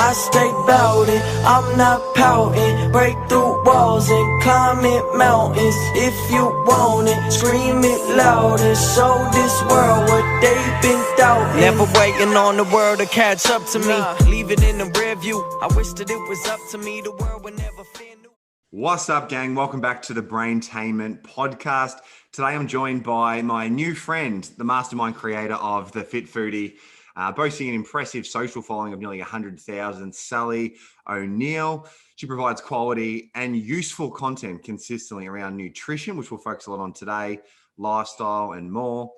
I stay bout it, I'm not pouting. Break through walls and climb it mountains. If you want it, scream it loud and show this world what they've been doubting. Never waiting on the world to catch up to me. Leave it in the rear view. I wish that it was up to me. The world would never fear new. What's up, gang? Welcome back to the Braintainment podcast. Today I'm joined by my new friend, the mastermind creator of The Fit Foodie, boasting an impressive social following of nearly 100,000, Sally O'Neill. She provides quality and useful content consistently around nutrition, which we'll focus a lot on today, lifestyle and more.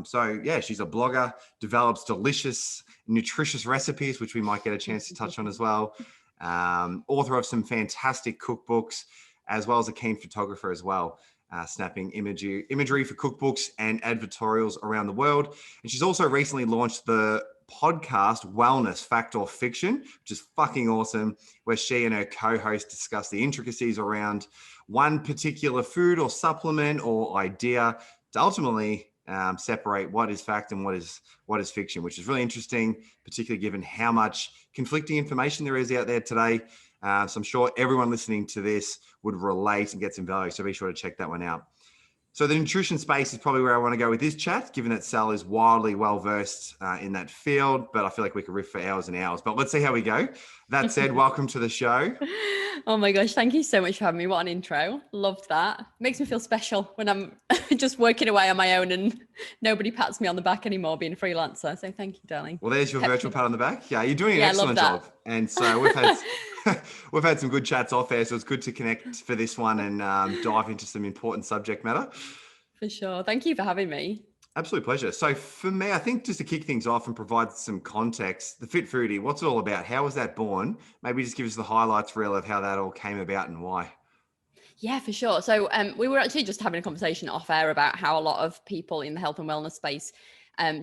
She's a blogger, develops delicious, nutritious recipes, which we might get a chance to touch on as well. Author of some fantastic cookbooks, as well as a keen photographer as well, snapping imagery for cookbooks and advertorials around the world. And she's also recently launched the podcast Wellness, Fact or Fiction, which is fucking awesome, where she and her co-host discuss the intricacies around one particular food or supplement or idea to ultimately separate what is fact and what is fiction, which is really interesting, particularly given how much conflicting information there is out there today. So I'm sure everyone listening to this would relate and get some value. So be sure to check that one out. So the nutrition space is probably where I want to go with this chat, given that Sal is wildly well-versed in that field, but I feel like we could riff for hours and hours, but let's see how we go. That said, welcome to the show. Oh my gosh, thank you so much for having me. What an intro. Loved that. Makes me feel special when I'm just working away on my own and nobody pats me on the back anymore being a freelancer. So thank you, darling. Well, there's your virtual pat on the back. Yeah, you're doing an excellent job. And so we've had some good chats off air, so it's good to connect for this one and dive into some important subject matter. For sure. Thank you for having me. Absolute pleasure. So for me, I think just to kick things off and provide some context, the Fit Foodie, what's it all about? How was that born? Maybe just give us the highlights reel of how that all came about and why. Yeah, for sure. So we were actually just having a conversation off air about how a lot of people in the health and wellness space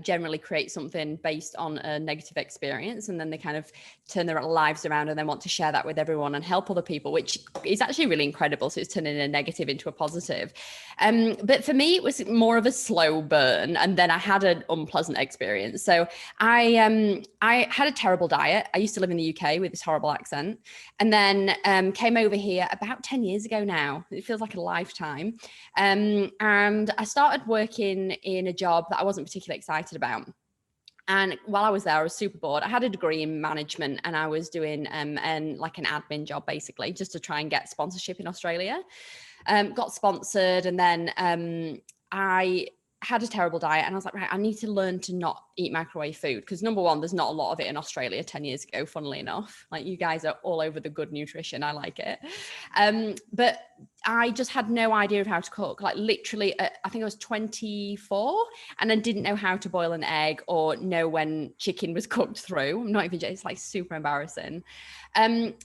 generally create something based on a negative experience, and then they kind of turn their lives around and then want to share that with everyone and help other people, which is actually really incredible. So it's turning a negative into a positive. But for me, it was more of a slow burn, and then I had an unpleasant experience. So I had a terrible diet. I used to live in the UK with this horrible accent, and then came over here about 10 years ago now. It feels like a lifetime. And I started working in a job that I wasn't particularly excited about. And while I was there, I was super bored. I had a degree in management and I was doing an admin job, basically, just to try and get sponsorship in Australia. Got sponsored, and then I had a terrible diet, and I was like, right, I need to learn to not eat microwave food, because number one, there's not a lot of it in Australia 10 years ago, funnily enough. Like, you guys are all over the good nutrition. I like it. But I just had no idea of how to cook. Like, literally, I think I was 24 and I didn't know how to boil an egg or know when chicken was cooked through. I'm not even joking. It's like super embarrassing.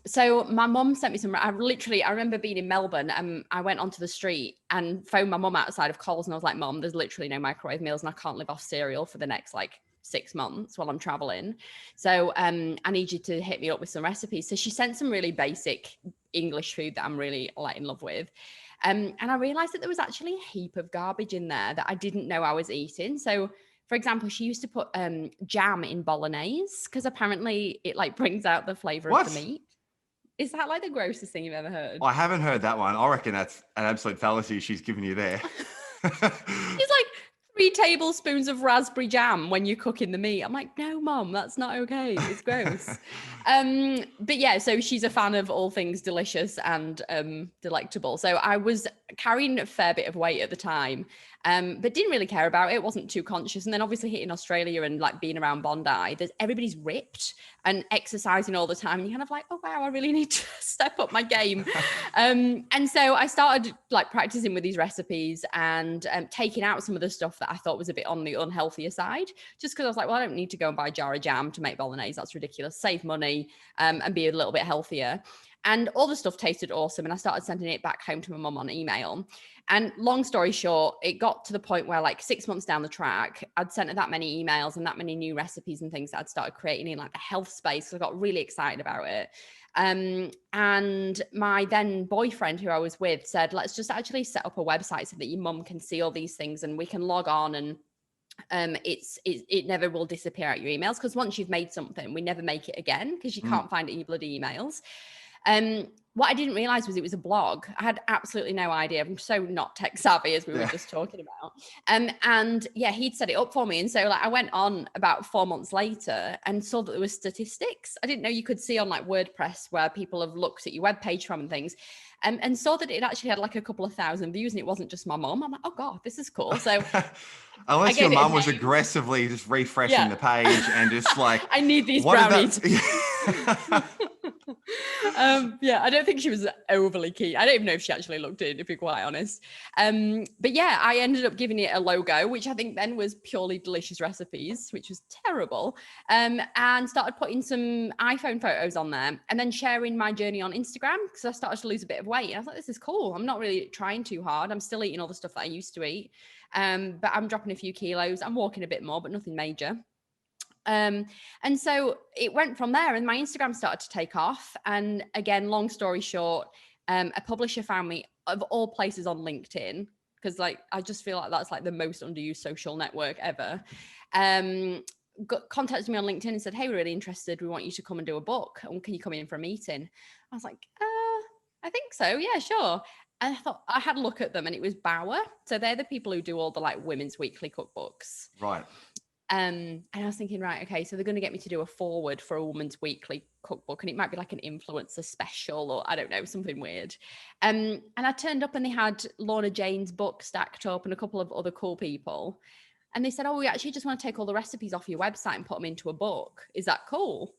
So my mum sent me some, I remember being in Melbourne and I went onto the street and phoned my mum outside of Coles, and I was like, Mum, there's literally no microwave meals and I can't live off cereal for the next 6 months while I'm traveling. So I need you to hit me up with some recipes. So she sent some really basic English food that I'm really in love with. And I realized that there was actually a heap of garbage in there that I didn't know I was eating. So for example, she used to put jam in bolognese because apparently it brings out the flavor of the meat. Is that the grossest thing you've ever heard? I haven't heard that one. I reckon that's an absolute fallacy she's given you there. It's 3 tablespoons of raspberry jam when you're cooking the meat. I'm like, no, Mom, that's not okay. It's gross. But yeah, so she's a fan of all things delicious and delectable. So I was carrying a fair bit of weight at the time, but didn't really care about it. Wasn't too conscious. And then obviously hitting Australia and being around Bondi, everybody's ripped and exercising all the time. And you're kind of like, oh, wow, I really need to step up my game. And so I started practicing with these recipes and taking out some of the stuff that I thought was a bit on the unhealthier side, just because I was like, well, I don't need to go and buy a jar of jam to make bolognese. That's ridiculous. Save money and be a little bit healthier. And all the stuff tasted awesome. And I started sending it back home to my mum on email. And long story short, it got to the point where 6 months down the track, I'd sent her that many emails and that many new recipes and things that I'd started creating in the health space. So I got really excited about it. And my then boyfriend who I was with said, let's just actually set up a website so that your mum can see all these things and we can log on and it never will disappear out your emails, because once you've made something, we never make it again because you can't find it in your bloody emails. What I didn't realize was it was a blog. I had absolutely no idea. I'm so not tech savvy, as we were just talking about. And yeah, he'd set it up for me. And so like I went on about 4 months later and saw that there was statistics. I didn't know you could see on like WordPress where people have looked at your webpage from and things. And saw that it actually had like a couple of thousand views and it wasn't just my mom. I'm like, oh God, this is cool. So unless your mum was aggressively just refreshing the page and just like, I need these brownies. I don't think she was overly keen. I don't even know if she actually looked in, to be quite honest. But yeah, I ended up giving it a logo, which I think then was purely delicious recipes, which was terrible. And started putting some iPhone photos on there and then sharing my journey on Instagram, because I started to lose a bit of weight. And I was like, this is cool. I'm not really trying too hard. I'm still eating all the stuff that I used to eat. But I'm dropping a few kilos. I'm walking a bit more, but nothing major. And so it went from there and my Instagram started to take off. And again, long story short, a publisher found me, of all places, on LinkedIn, because like I just feel like that's like the most underused social network ever. Contacted me on LinkedIn and said, hey, we're really interested. We want you to come and do a book. And can you come in for a meeting? I was like, I think so. Yeah, sure. And I thought, I had a look at them and it was Bauer. So they're the people who do all the like women's weekly cookbooks. Right. And I was thinking, right, okay, so they're going to get me to do a forward for a woman's weekly cookbook, and it might be like an influencer special, or I don't know, something weird. And I turned up and they had Lorna Jane's book stacked up and a couple of other cool people. And they said, oh, we actually just want to take all the recipes off your website and put them into a book. Is that cool?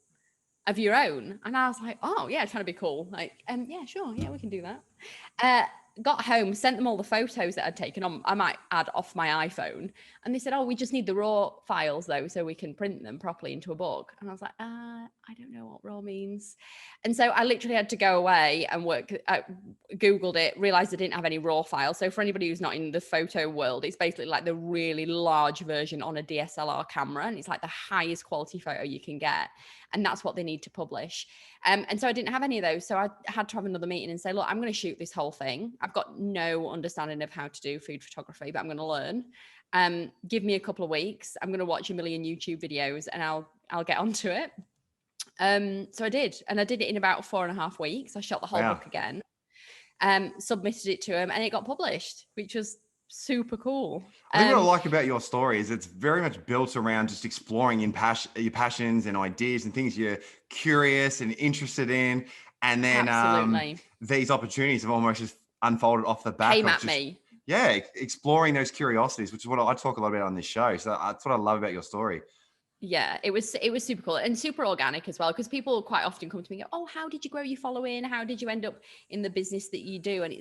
Of your own? And I was like, oh yeah, trying to be cool. Like, yeah, sure. Yeah, we can do that. Got home, sent them all the photos that I'd taken on, I might add, off my iPhone. And they said, oh, we just need the raw files though, so we can print them properly into a book. And I was like, I don't know what raw means. And so I literally had to go away and work. I Googled it, realized I didn't have any raw files. So for anybody who's not in the photo world, it's basically like the really large version on a DSLR camera. And it's like the highest quality photo you can get. And that's what they need to publish. And so I didn't have any of those. So I had to have another meeting and say, look, I'm going to shoot this whole thing. I've got no understanding of how to do food photography, but I'm going to learn. Give me a couple of weeks. I'm going to watch a million YouTube videos and I'll get onto it. So I did. And I did it in about 4.5 weeks. I shot the whole book again, submitted it to him, and it got published, which was super cool. I think what I like about your story is it's very much built around just exploring your passions and ideas and things you're curious and interested in. And then these opportunities have almost just unfolded off the back. Came at me. Yeah, exploring those curiosities, which is what I talk a lot about on this show. So that's what I love about your story. Yeah, it was super cool and super organic as well, because people quite often come to me and go, oh, how did you grow your following? How did you end up in the business that you do? And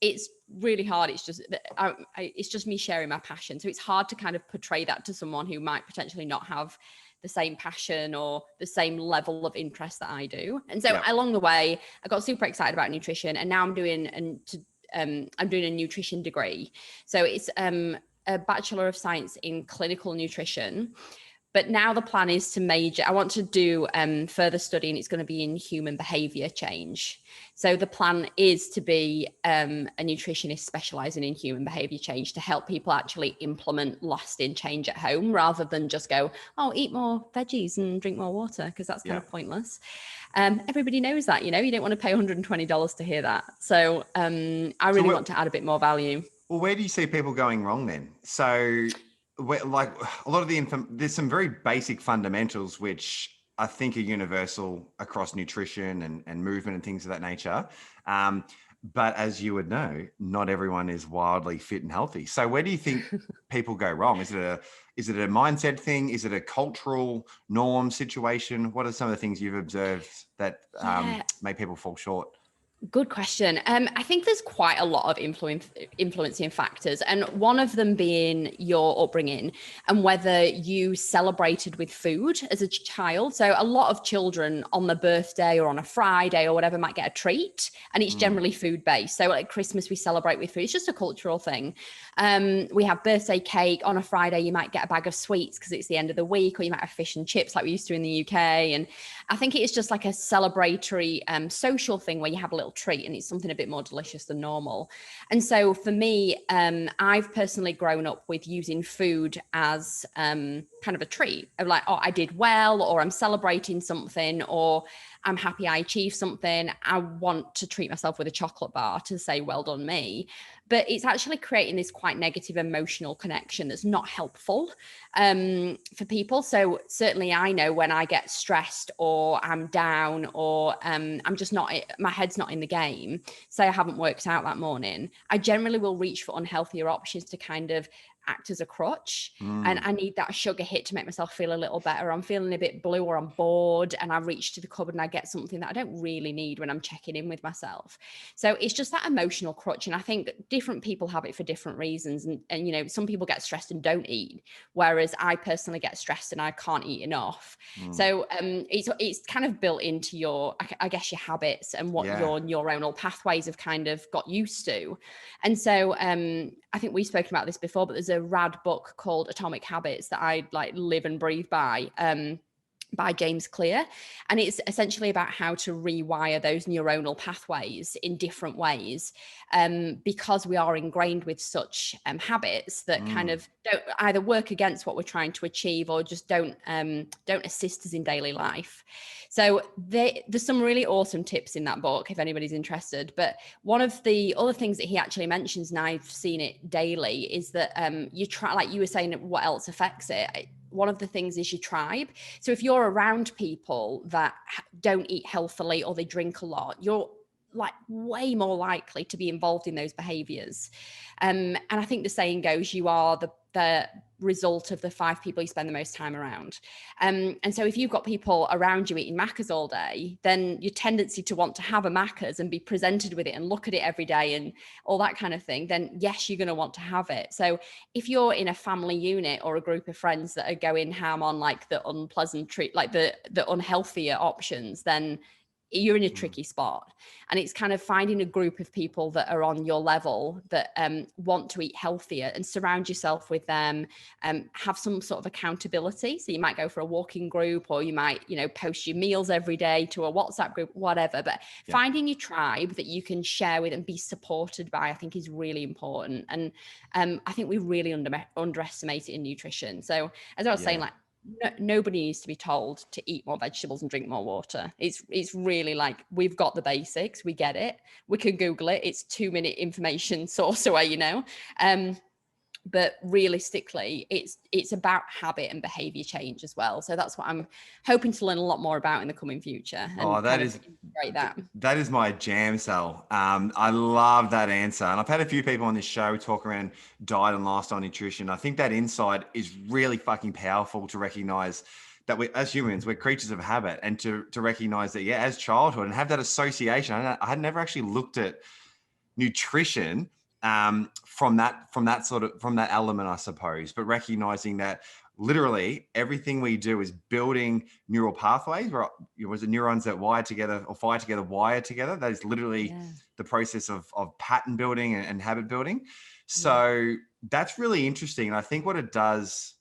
it's really hard. It's just me sharing my passion. So it's hard to kind of portray that to someone who might potentially not have the same passion or the same level of interest that I do. And so along the way, I got super excited about nutrition, and now I'm doing a nutrition degree. So it's a Bachelor of Science in Clinical Nutrition. But now the plan is to major. I want to do further study, and it's going to be in human behavior change. So the plan is to be a nutritionist specializing in human behavior change to help people actually implement lasting change at home, rather than just go, oh, eat more veggies and drink more water, because that's kind of pointless. Everybody knows that, you don't want to pay $120 to hear that. So I really want to add a bit more value. Well, where do you see people going wrong then? So like a lot of there's some very basic fundamentals which I think are universal across nutrition and movement and things of that nature. But as you would know, not everyone is wildly fit and healthy. So where do you think people go wrong? Is it a mindset thing? Is it a cultural norm situation? What are some of the things you've observed that make people fall short? Good question. I think there's quite a lot of influencing factors, and one of them being your upbringing and whether you celebrated with food as a child. So a lot of children on their birthday or on a Friday or whatever might get a treat, and it's generally food based. So at Christmas we celebrate with food. It's just a cultural thing. We have birthday cake on a Friday. You might get a bag of sweets because it's the end of the week, or you might have fish and chips like we used to in the UK. And I think it's just like a celebratory social thing where you have a little little treat, and it's something a bit more delicious than normal. And so for me, I've personally grown up with using food as kind of a treat of like, oh, I did well, or I'm celebrating something, or I'm happy I achieved something. I want to treat myself with a chocolate bar to say, well done me. But it's actually creating this quite negative emotional connection that's not helpful for people. So certainly I know when I get stressed or I'm down or I'm just not, my head's not in the game, say I haven't worked out that morning, I generally will reach for unhealthier options to kind of act as a crutch. And I need that sugar hit to make myself feel a little better. I'm feeling a bit blue or I'm bored, and I reach to the cupboard and I get something that I don't really need when I'm checking in with myself. So it's just that emotional crutch. And I think different people have it for different reasons. And you know, some people get stressed and don't eat, whereas I personally get stressed and I can't eat enough. So it's kind of built into your, I guess, your habits and what your neuronal pathways have kind of got used to. And so I think we've spoken about this before, but there's a rad book called Atomic Habits that I like live and breathe by James Clear. And it's essentially about how to rewire those neuronal pathways in different ways, because we are ingrained with such habits that kind of don't either work against what we're trying to achieve or just don't assist us in daily life. So there's some really awesome tips in that book if anybody's interested. But one of the other things that he actually mentions, and I've seen it daily, is that you try, like you were saying, what else affects it? One of the things is your tribe. So if you're around people that don't eat healthily or they drink a lot, you're like way more likely to be involved in those behaviors. And I think the saying goes, you are the result of the 5 people you spend the most time around. And so if you've got people around you eating Maccas all day, then your tendency to want to have a Maccas and be presented with it and look at it every day and all that kind of thing, then yes, you're going to want to have it. So if you're in a family unit or a group of friends that are going ham on like the unpleasant treat, like the unhealthier options, then you're in a tricky spot. And it's kind of finding a group of people that are on your level that want to eat healthier and surround yourself with them, have some sort of accountability. So you might go for a walking group, or you might, you know, post your meals every day to a WhatsApp group, whatever. But finding your tribe that you can share with and be supported by, I think is really important. And I think we really underestimate it in nutrition. So as I was saying, like, nobody needs to be told to eat more vegetables and drink more water. It's really like, we've got the basics, we get it, we can Google it, it's 2-minute information source away, you know. But realistically, it's about habit and behavior change as well. So that's what I'm hoping to learn a lot more about in the coming future. And that is my jam, Sal. I love that answer. And I've had a few people on this show talk around diet and lifestyle nutrition. I think that insight is really fucking powerful to recognize that we, as humans, we're creatures of habit, and to recognize that, as childhood, and have that association. I had never actually looked at nutrition from that element, I suppose, but recognizing that literally everything we do is building neural pathways, where was it neurons that wire together or fire together, wire together. That is literally the process of pattern building and habit building. So that's really interesting. And I think what it does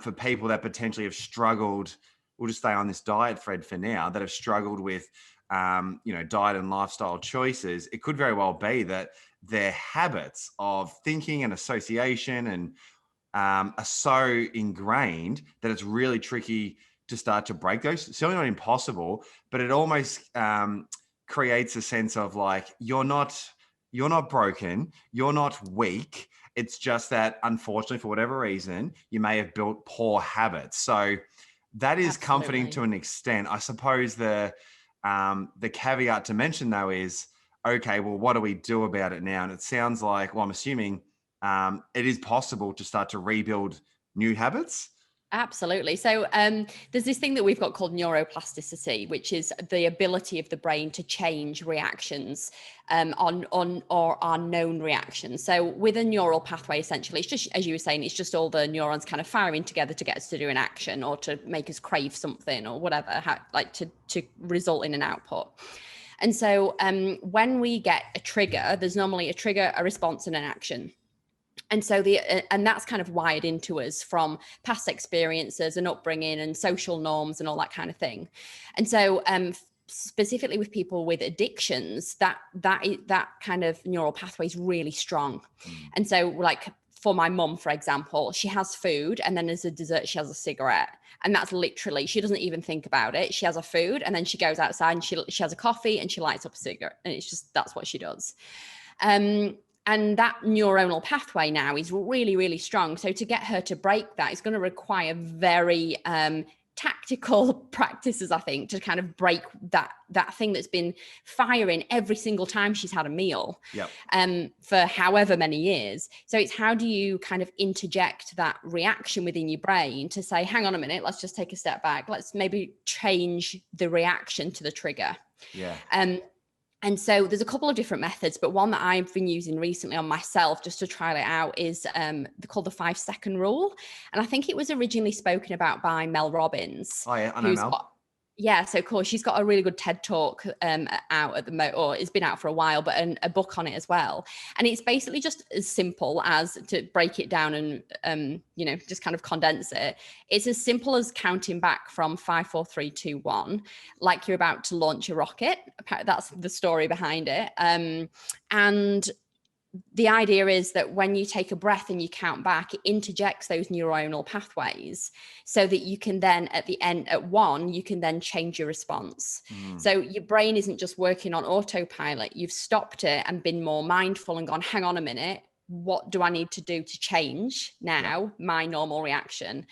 for people that potentially have struggled, we'll just stay on this diet thread for now, that have struggled with diet and lifestyle choices, it could very well be that their habits of thinking and association and are so ingrained that it's really tricky to start to break those. Certainly not impossible, but it almost creates a sense of like, you're not broken, you're not weak. It's just that, unfortunately, for whatever reason, you may have built poor habits. So that is comforting to an extent. I suppose the caveat to mention, though, is, okay, well, what do we do about it now? And it sounds like, well, I'm assuming it is possible to start to rebuild new habits. Absolutely. So there's this thing that we've got called neuroplasticity, which is the ability of the brain to change reactions on our known reactions. So with a neural pathway, essentially, it's just, as you were saying, it's just all the neurons kind of firing together to get us to do an action or to make us crave something or whatever, to result in an output. And so when we get a trigger, there's normally a trigger, a response, and an action. And so and that's kind of wired into us from past experiences and upbringing and social norms and all that kind of thing. And so specifically with people with addictions, that kind of neural pathway is really strong. And so like for my mum, for example, she has food and then as a dessert, she has a cigarette. And that's literally, she doesn't even think about it. She has a food and then she goes outside and she has a coffee and she lights up a cigarette. And it's just, that's what she does. And that neuronal pathway now is really, really strong. So to get her to break that is going to require very tactical practices, I think, to kind of break that thing that's been firing every single time she's had a meal for however many years. So it's how do you kind of interject that reaction within your brain to say, hang on a minute, let's just take a step back. Let's maybe change the reaction to the trigger. Yeah. And so there's a couple of different methods, but one that I've been using recently on myself just to try it out is called the 5-second rule. And I think it was originally spoken about by Mel Robbins. Oh yeah, I know Mel. Yeah, so cool. She's got a really good TED talk out at the moment, or it's been out for a while, but a book on it as well. And it's basically just as simple as, to break it down and just kind of condense it. It's as simple as counting back from 5, 4, 3, 2, 1, like you're about to launch a rocket. That's the story behind it. And the idea is that when you take a breath and you count back, it interjects those neuronal pathways so that you can then at the end, at 1, you can then change your response. So your brain isn't just working on autopilot. You've stopped it and been more mindful and gone, hang on a minute, what do I need to do to change now my normal reaction?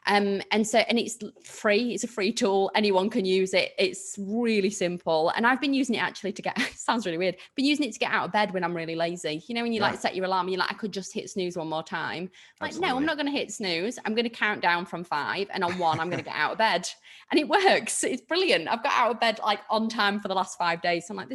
And it's free. It's a free tool. Anyone can use it. It's really simple. And I've been using it actually to get, sounds really weird, been using it to get out of bed when I'm really lazy. You know, when you like set your alarm, you're like, I could just hit snooze one more time. Like, no, I'm not going to hit snooze. I'm going to count down from 5. And on 1, I'm going to get out of bed. And it works. It's brilliant. I've got out of bed like on time for the last 5 days. So I'm like,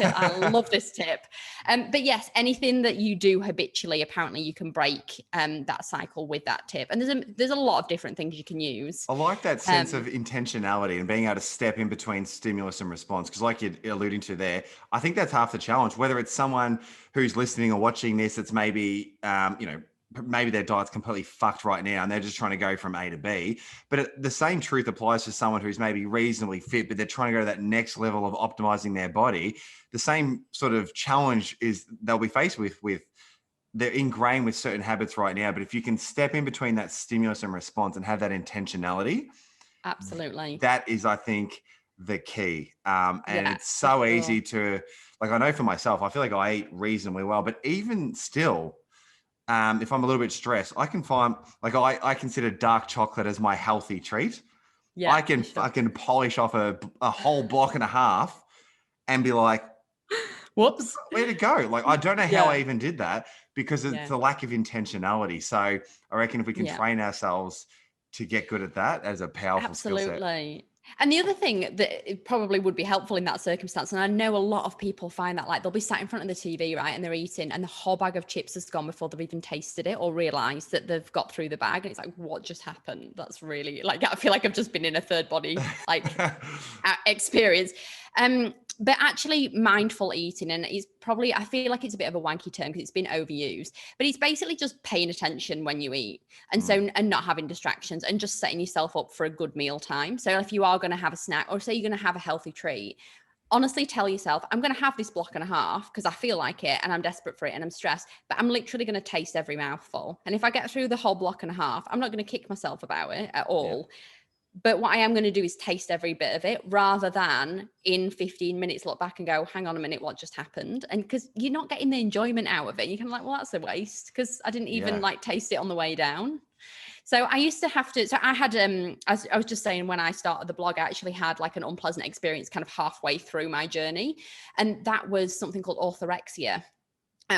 I love this tip. But yes, anything that you do habitually, apparently you can break that cycle with that tip. And there's a lot of different things you can use. I like that sense of intentionality and being able to step in between stimulus and response. Because like you're alluding to there, I think that's half the challenge, whether it's someone who's listening or watching this, that's maybe, maybe their diet's completely fucked right now and they're just trying to go from A to B. But the same truth applies to someone who's maybe reasonably fit, but they're trying to go to that next level of optimizing their body. The same sort of challenge is they'll be faced with they're ingrained with certain habits right now. But if you can step in between that stimulus and response and have that intentionality, absolutely, that is, I think, the key. And it's so easy to, like, I know for myself, I feel like I eat reasonably well, but even still, if I'm a little bit stressed, I can find, like, I consider dark chocolate as my healthy treat. Yeah, I can polish off a whole block and a half and be like, whoops, where to go? Like, I don't know how I even did that, because it's the lack of intentionality. So I reckon if we can train ourselves to get good at that as a powerful skill set. Absolutely. And the other thing that it probably would be helpful in that circumstance, and I know a lot of people find that, like, they'll be sat in front of the TV, right, and they're eating and the whole bag of chips has gone before they've even tasted it or realized that they've got through the bag. And it's like, what just happened? That's really, like, I feel like I've just been in a third body, like, experience. But actually mindful eating, and it's probably, I feel like it's a bit of a wanky term because it's been overused, but it's basically just paying attention when you eat. And so, and not having distractions and just setting yourself up for a good meal time. So if you are going to have a snack, or say you're going to have a healthy treat, honestly tell yourself, I'm going to have this block and a half because I feel like it and I'm desperate for it and I'm stressed, but I'm literally going to taste every mouthful. And if I get through the whole block and a half, I'm not going to kick myself about it at all. Yeah. But what I am going to do is taste every bit of it, rather than in 15 minutes look back and go, hang on a minute, what just happened? And because you're not getting the enjoyment out of it, you're kind of like, well, that's a waste because I didn't even like taste it on the way down. So I used to have to, so I had, as I was just saying, when I started the blog, I actually had like an unpleasant experience kind of halfway through my journey. And that was something called orthorexia.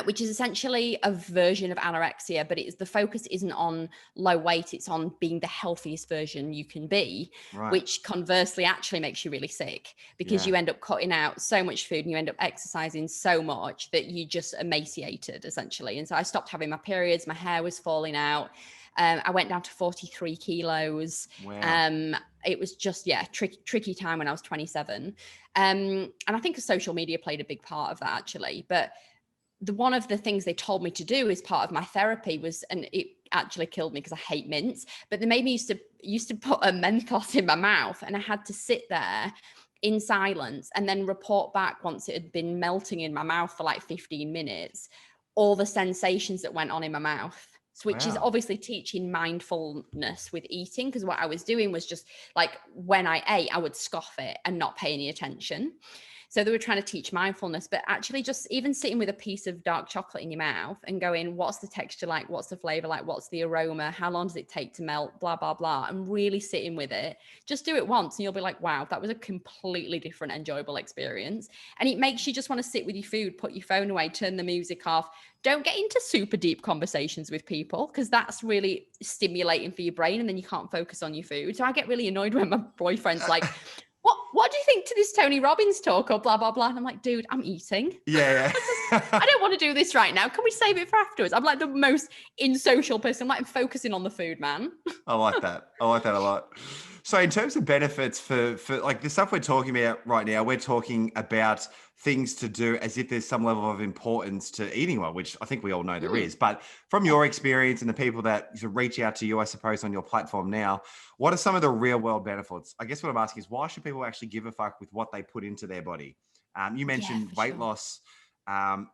Which is essentially a version of anorexia, but the focus isn't on low weight, it's on being the healthiest version you can be, which conversely actually makes you really sick because you end up cutting out so much food and you end up exercising so much that you just emaciated essentially. And so I stopped having my periods, my hair was falling out. I went down to 43 kilos. Wow. It was just, tricky time when I was 27. And I think social media played a big part of that actually, but one of the things they told me to do as part of my therapy was, and it actually killed me because I hate mints, but they made me used to put a menthos in my mouth and I had to sit there in silence and then report back once it had been melting in my mouth for like 15 minutes, all the sensations that went on in my mouth. So, which is Wow. obviously teaching mindfulness with eating, because what I was doing was just like when I ate, I would scoff it and not pay any attention. So they were trying to teach mindfulness, but actually just even sitting with a piece of dark chocolate in your mouth and going, what's the texture like? What's the flavor like? What's the aroma? How long does it take to melt? Blah, blah, blah. And really sitting with it. Just do it once and you'll be like, wow, that was a completely different, enjoyable experience. And it makes you just want to sit with your food, put your phone away, turn the music off. Don't get into super deep conversations with people, because that's really stimulating for your brain and then you can't focus on your food. So I get really annoyed when my boyfriend's like, what do you think to this Tony Robbins talk or blah, blah, blah? And I'm like, dude, I'm eating. Yeah. I don't want to do this right now. Can we save it for afterwards? I'm like the most insocial person. I'm like, I'm focusing on the food, man. I like that. I like that a lot. So in terms of benefits for like the stuff we're talking about right now, we're talking about things to do as if there's some level of importance to eating well, which I think we all know there is. But from your experience and the people that reach out to you, I suppose, on your platform now, what are some of the real world benefits? I guess what I'm asking is, why should people actually give a fuck with what they put into their body? You mentioned weight loss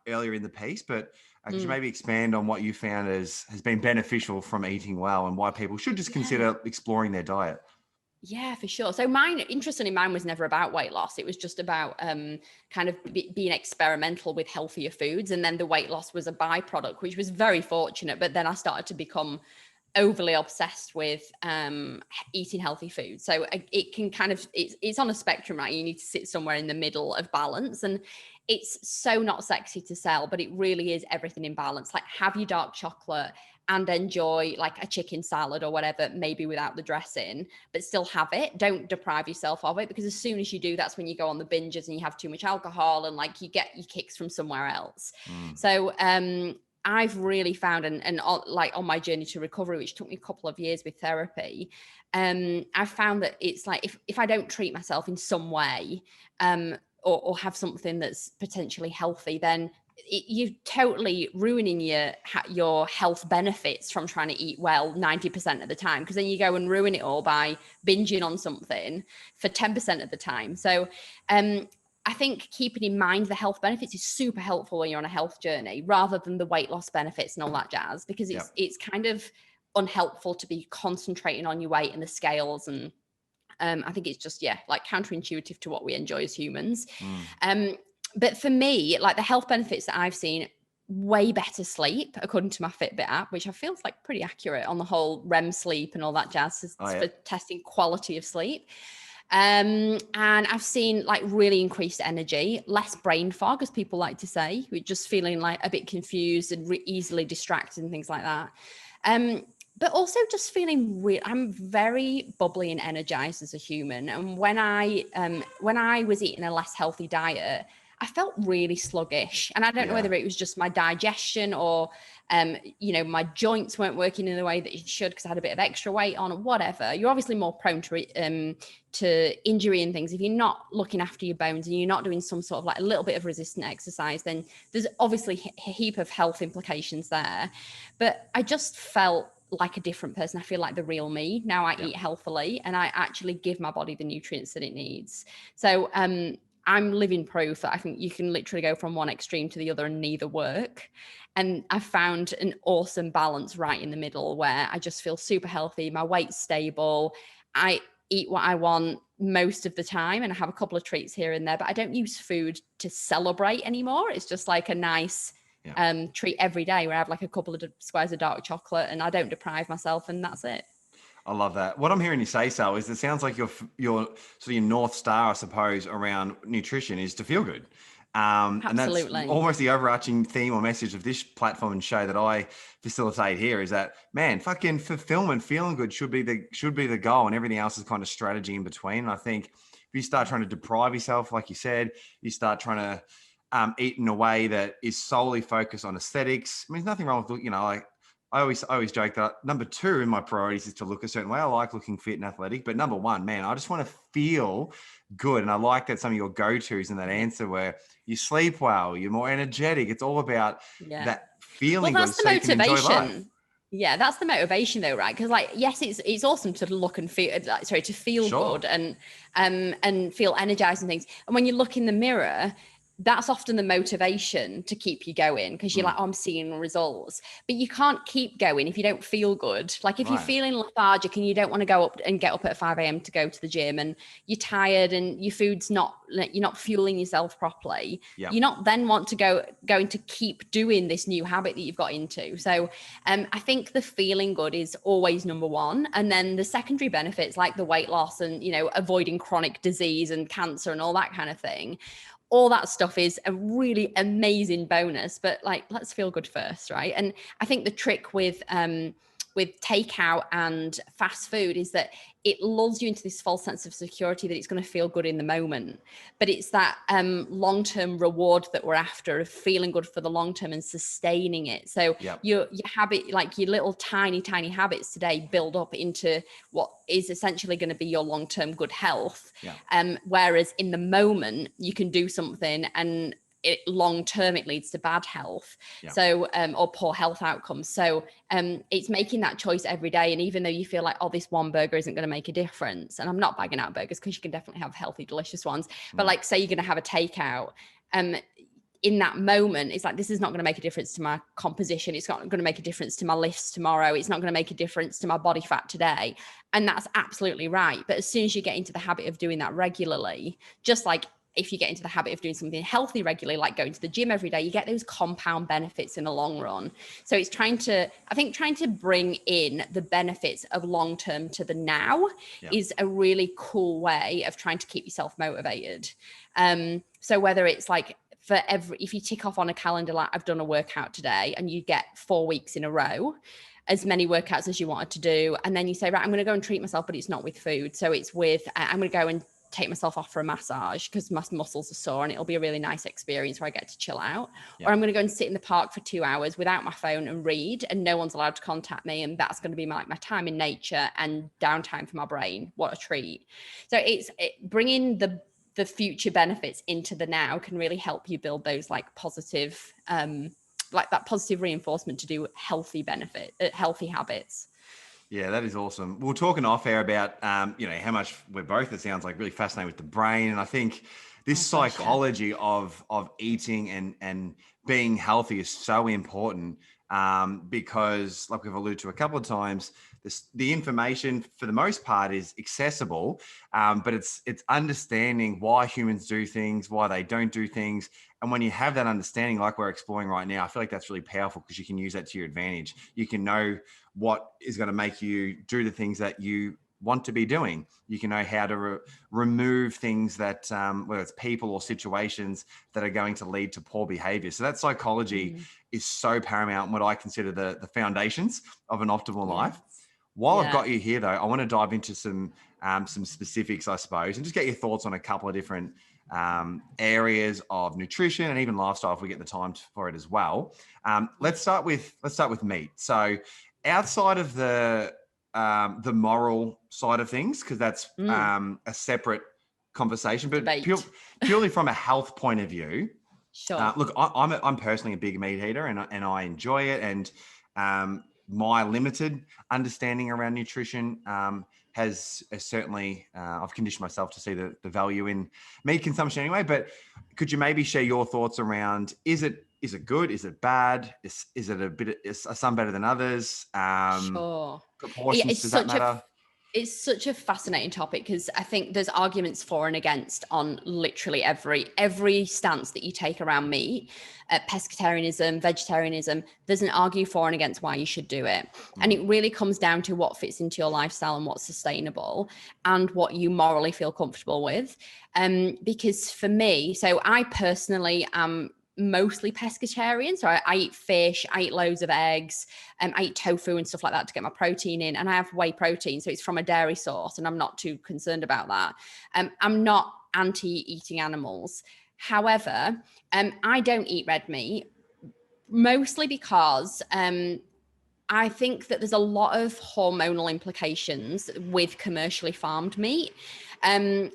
earlier in the piece, but could you maybe expand on what you found has been beneficial from eating well and why people should just consider exploring their diet? Yeah, for sure. So mine, interestingly, mine was never about weight loss. It was just about kind of being experimental with healthier foods. And then the weight loss was a byproduct, which was very fortunate. But then I started to become overly obsessed with eating healthy food. So it can kind of, it's on a spectrum, right? You need to sit somewhere in the middle of balance. And it's so not sexy to sell, but it really is everything in balance. Like, have your dark chocolate and enjoy like a chicken salad or whatever, maybe without the dressing, but still have it. Don't deprive yourself of it, because as soon as you do, that's when you go on the binges and you have too much alcohol and like you get your kicks from somewhere else. So I've really found, and like on my journey to recovery, which took me a couple of years with therapy, I've found that it's like if I don't treat myself in some way, or have something that's potentially healthy, then you're totally ruining your health benefits from trying to eat well 90% of the time, because then you go and ruin it all by binging on something for 10% of the time. So I think keeping in mind the health benefits is super helpful when you're on a health journey, rather than the weight loss benefits and all that jazz, because it's kind of unhelpful to be concentrating on your weight and the scales. And I think it's just, like counterintuitive to what we enjoy as humans. But for me, like the health benefits that I've seen, way better sleep, according to my Fitbit app, which I feel is like pretty accurate on the whole REM sleep and all that jazz for testing quality of sleep. And I've seen like really increased energy, less brain fog, as people like to say, with just feeling like a bit confused and easily distracted and things like that. But also just feeling I'm very bubbly and energized as a human. And when I was eating a less healthy diet, I felt really sluggish. And I don't know whether it was just my digestion or, my joints weren't working in the way that it should because I had a bit of extra weight on or whatever. You're obviously more prone to injury and things if you're not looking after your bones and you're not doing some sort of like a little bit of resistant exercise. Then there's obviously a heap of health implications there. But I just felt like a different person. I feel like the real me. Now I eat healthily and I actually give my body the nutrients that it needs. So I'm living proof that I think you can literally go from one extreme to the other and neither work. And I found an awesome balance right in the middle where I just feel super healthy. My weight's stable. I eat what I want most of the time and I have a couple of treats here and there, but I don't use food to celebrate anymore. It's just like a nice treat every day where I have like a couple of squares of dark chocolate and I don't deprive myself, and that's it. I love that. What I'm hearing you say, Sal, is it sounds like your sort of your North Star, I suppose, around nutrition is to feel good. Absolutely. And that's almost the overarching theme or message of this platform and show that I facilitate here is that, man, fucking fulfillment, feeling good should be the goal, and everything else is kind of strategy in between. And I think if you start trying to deprive yourself, like you said, you start trying to eat in a way that is solely focused on aesthetics. I mean, there's nothing wrong with, like, I always joke that number 2 in my priorities is to look a certain way. I like looking fit and athletic, but number 1, man, I just want to feel good. And I like that some of your go-tos in that answer where you sleep well, you're more energetic. It's all about that feeling. Well, that's the motivation. Yeah, that's the motivation though, right? Because like, yes, it's awesome to look and feel to feel Sure. good and feel energized and things. And when you look in the mirror, that's often the motivation to keep you going because you're like, oh, I'm seeing results. But you can't keep going if you don't feel good. Like if you're Right. feeling lethargic and you don't want to go up and get up at 5 a.m. to go to the gym and you're tired and your food's you're not fueling yourself properly, Yeah. you're not then going to keep doing this new habit that you've got into. So I think the feeling good is always number one. And then the secondary benefits like the weight loss and, avoiding chronic disease and cancer and all that kind of thing, all that stuff is a really amazing bonus, but like, let's feel good first, right? And I think the trick with takeout and fast food is that it lulls you into this false sense of security that it's going to feel good in the moment, but it's that long-term reward that we're after of feeling good for the long term and sustaining it. So your habit, like your little tiny habits today, build up into what is essentially going to be your long-term good health. Whereas in the moment you can do something and long term it leads to bad health, so or poor health outcomes. So it's making that choice every day. And even though you feel like, oh, this one burger isn't going to make a difference, and I'm not bagging out burgers because you can definitely have healthy, delicious ones, but like say you're going to have a takeout, in that moment, it's like, this is not going to make a difference to my composition. It's not going to make a difference to my lifts tomorrow. It's not going to make a difference to my body fat today. And that's absolutely right. But as soon as you get into the habit of doing that regularly, just like if you get into the habit of doing something healthy regularly, like going to the gym every day, you get those compound benefits in the long run. So it's trying to bring in the benefits of long-term to the now is a really cool way of trying to keep yourself motivated. So whether it's like, if you tick off on a calendar, like I've done a workout today, and you get 4 weeks in a row, as many workouts as you wanted to do. And then you say, right, I'm going to go and treat myself, but it's not with food. So it's with, I'm going to go and take myself off for a massage because my muscles are sore, and it'll be a really nice experience where I get to chill out. Or I'm going to go and sit in the park for 2 hours without my phone and read, and no one's allowed to contact me. And that's going to be my time in nature and downtime for my brain. What a treat. So bringing the future benefits into the now can really help you build those like positive, like that positive reinforcement to do healthy habits. Yeah, that is awesome. We were talking off air about, how much we're both, it sounds like, really fascinated with the brain. And I think this psychology of eating and being healthy is so important, because, like we've alluded to a couple of times, the information for the most part is accessible, but it's understanding why humans do things, why they don't do things. And when you have that understanding, like we're exploring right now, I feel like that's really powerful because you can use that to your advantage. You can know what is going to make you do the things that you want to be doing. You can know how to remove things that, whether it's people or situations that are going to lead to poor behavior. So that psychology is so paramount, and what I consider the foundations of an optimal life. While I've got you here, though, I want to dive into some specifics, I suppose, and just get your thoughts on a couple of different areas of nutrition and even lifestyle if we get the time for it as well. Let's start with meat. So outside of the moral side of things, because that's a separate conversation, but purely from a health point of view. Sure. Look, I'm personally a big meat eater, and I enjoy it. And my limited understanding around nutrition has certainly, I've conditioned myself to see the value in meat consumption anyway. But could you maybe share your thoughts around, is it good? Is it bad? Is it is some better than others? Sure. Proportions, does that matter? It's such a fascinating topic because I think there's arguments for and against on literally every stance that you take around meat. Pescatarianism, vegetarianism, there's an argue for and against why you should do it. And it really comes down to what fits into your lifestyle and what's sustainable and what you morally feel comfortable with. Because for me, so I personally am mostly pescatarian. So I eat fish, I eat loads of eggs, I eat tofu and stuff like that to get my protein in. And I have whey protein, so it's from a dairy source, and I'm not too concerned about that. I'm not anti-eating animals. However, I don't eat red meat, mostly because I think that there's a lot of hormonal implications with commercially farmed meat. And